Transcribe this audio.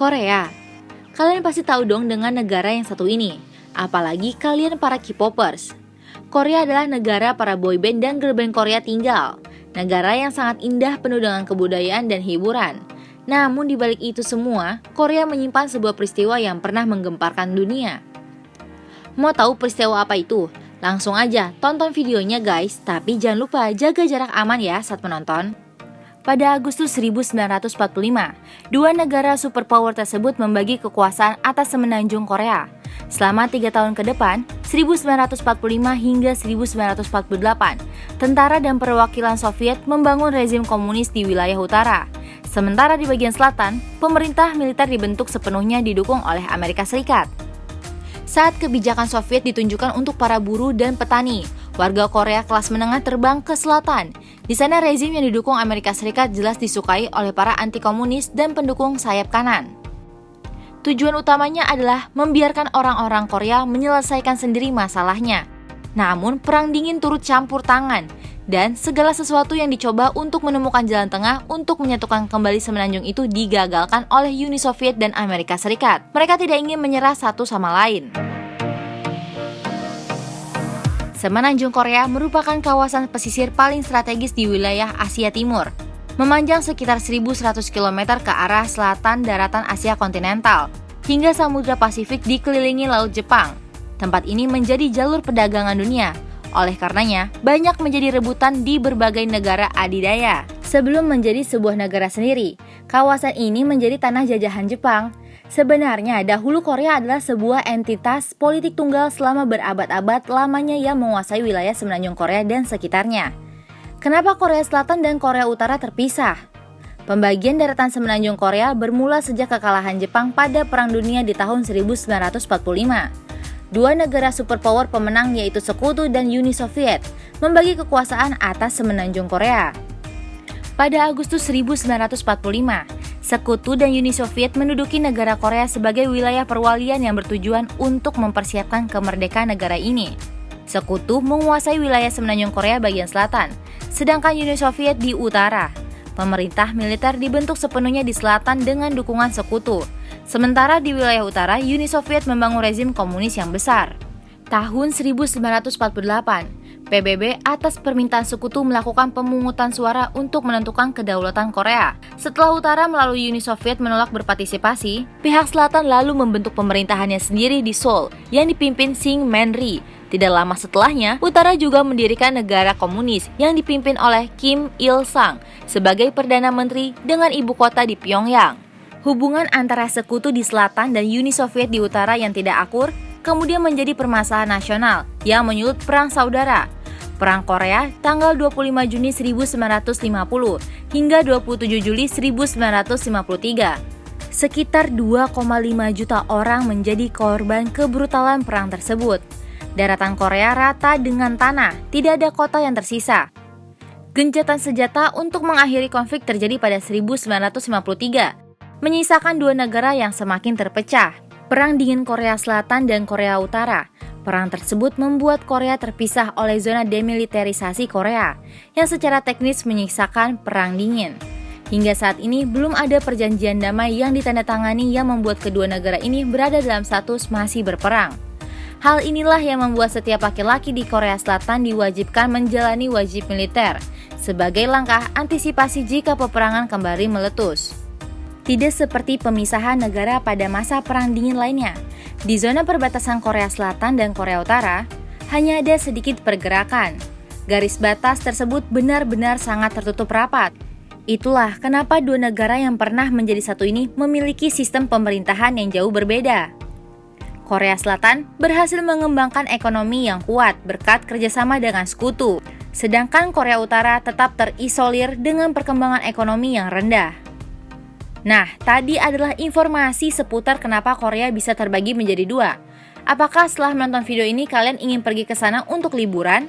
Korea. Kalian pasti tahu dong dengan negara yang satu ini, apalagi kalian para K-popers. Korea adalah negara para boyband dan girlband Korea tinggal. Negara yang sangat indah penuh dengan kebudayaan dan hiburan. Namun di balik itu semua, Korea menyimpan sebuah peristiwa yang pernah menggemparkan dunia. Mau tahu peristiwa apa itu? Langsung aja tonton videonya guys, tapi jangan lupa jaga jarak aman ya saat menonton. Pada Agustus 1945, dua negara superpower tersebut membagi kekuasaan atas semenanjung Korea. Selama 3 tahun ke depan, 1945 hingga 1948, tentara dan perwakilan Soviet membangun rezim komunis di wilayah utara. Sementara di bagian selatan, pemerintah militer dibentuk sepenuhnya didukung oleh Amerika Serikat. Saat kebijakan Soviet ditunjukkan untuk para buruh dan petani, warga Korea kelas menengah terbang ke selatan. Di sana rezim yang didukung Amerika Serikat jelas disukai oleh para anti-komunis dan pendukung sayap kanan. Tujuan utamanya adalah membiarkan orang-orang Korea menyelesaikan sendiri masalahnya. Namun perang dingin turut campur tangan, dan segala sesuatu yang dicoba untuk menemukan jalan tengah untuk menyatukan kembali semenanjung itu digagalkan oleh Uni Soviet dan Amerika Serikat. Mereka tidak ingin menyerah satu sama lain. Semenanjung Korea merupakan kawasan pesisir paling strategis di wilayah Asia Timur, memanjang sekitar 1.100 km ke arah selatan daratan Asia kontinental, hingga Samudra Pasifik dikelilingi Laut Jepang. Tempat ini menjadi jalur perdagangan dunia, oleh karenanya banyak menjadi rebutan di berbagai negara adidaya. Sebelum menjadi sebuah negara sendiri, kawasan ini menjadi tanah jajahan Jepang. Sebenarnya dahulu Korea adalah sebuah entitas politik tunggal selama berabad-abad lamanya yang menguasai wilayah semenanjung Korea dan sekitarnya. Kenapa Korea Selatan dan Korea Utara terpisah? Pembagian daratan semenanjung Korea bermula sejak kekalahan Jepang pada Perang Dunia di tahun 1945. Dua negara superpower pemenang yaitu Sekutu dan Uni Soviet membagi kekuasaan atas semenanjung Korea. Pada Agustus 1945, Sekutu dan Uni Soviet menduduki negara Korea sebagai wilayah perwalian yang bertujuan untuk mempersiapkan kemerdekaan negara ini. Sekutu menguasai wilayah semenanjung Korea bagian selatan, sedangkan Uni Soviet di utara. Pemerintah militer dibentuk sepenuhnya di selatan dengan dukungan Sekutu. Sementara di wilayah utara, Uni Soviet membangun rezim komunis yang besar. Tahun 1948, PBB atas permintaan Sekutu melakukan pemungutan suara untuk menentukan kedaulatan Korea. Setelah utara melalui Uni Soviet menolak berpartisipasi, pihak selatan lalu membentuk pemerintahannya sendiri di Seoul yang dipimpin Shin Man-ri. Tidak lama setelahnya, utara juga mendirikan negara komunis yang dipimpin oleh Kim Il-sung sebagai Perdana Menteri dengan ibu kota di Pyongyang. Hubungan antara Sekutu di selatan dan Uni Soviet di utara yang tidak akur kemudian menjadi permasalahan nasional yang menyulut perang saudara. Perang Korea tanggal 25 Juni 1950 hingga 27 Juli 1953. Sekitar 2,5 juta orang menjadi korban kebrutalan perang tersebut. Daratan Korea rata dengan tanah, tidak ada kota yang tersisa. Gencatan senjata untuk mengakhiri konflik terjadi pada 1953. Menyisakan dua negara yang semakin terpecah, Perang Dingin Korea Selatan dan Korea Utara. Perang tersebut membuat Korea terpisah oleh zona demilitarisasi Korea, yang secara teknis menyisakan Perang Dingin. Hingga saat ini belum ada perjanjian damai yang ditandatangani yang membuat kedua negara ini berada dalam status masih berperang. Hal inilah yang membuat setiap laki-laki di Korea Selatan diwajibkan menjalani wajib militer, sebagai langkah antisipasi jika peperangan kembali meletus. Tidak seperti pemisahan negara pada masa Perang Dingin lainnya, di zona perbatasan Korea Selatan dan Korea Utara, hanya ada sedikit pergerakan. Garis batas tersebut benar-benar sangat tertutup rapat. Itulah kenapa dua negara yang pernah menjadi satu ini memiliki sistem pemerintahan yang jauh berbeda. Korea Selatan berhasil mengembangkan ekonomi yang kuat berkat kerjasama dengan Sekutu, sedangkan Korea Utara tetap terisolir dengan perkembangan ekonomi yang rendah. Nah, tadi adalah informasi seputar kenapa Korea bisa terbagi menjadi dua. Apakah setelah menonton video ini kalian ingin pergi ke sana untuk liburan?